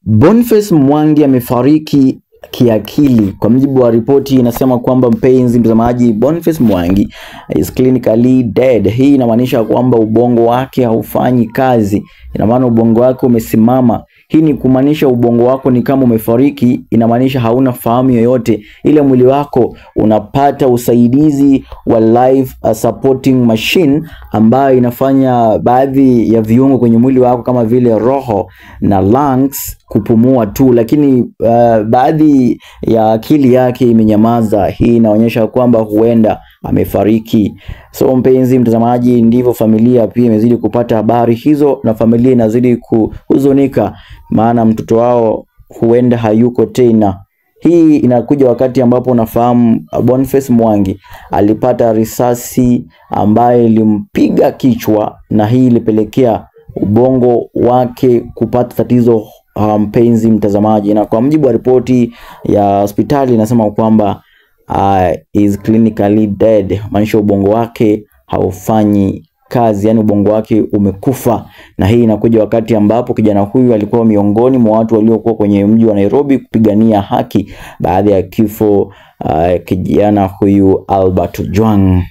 Boniface Mwangi amefariki kiakili. Kwa mujibu wa ripoti inasema kwamba, mpenzi mtazamaji, Boniface Mwangi is clinically dead. Hii inamaanisha kwamba ubongo wake haufanyi kazi. Ina maana ubongo wake umesimama. Hii ni kumaanisha ubongo wako ni kama umefariki, inamaanisha hauna fahamu yoyote. Ile mwili wako unapata usaidizi wa life supporting machine ambayo inafanya baadhi ya viungo kwenye mwili wako kama vile roho na lungs kupumua tu, lakini baadhi ya akili yake imenyamaza. Hii inaonyesha kwamba huenda amefariki. So mpenzi mtazamaji, ndivyo familia pia imezidi kupata habari hizo, na familia inazidi kuhuzunika maana mtoto wao huenda hayuko tena. Hii inakuja wakati ambapo unafahamu Boniface Mwangi alipata risasi ambayo ilimpiga kichwa, na hii ilipelekea ubongo wake kupata tatizo, mpenzi mtazamaji. Na kwa mujibu wa ripoti ya hospitali inasema kwamba is clinically dead, maanisha ubongo wake haufanyi kazi, yani ubongo wake umekufa. Na hii inakuja wakati ambapo kijana huyu alikuwa miongoni mwa watu waliokuwa kwenye mji wa Nairobi kupigania haki baada ya kifo kijana huyu Albert Ojwang.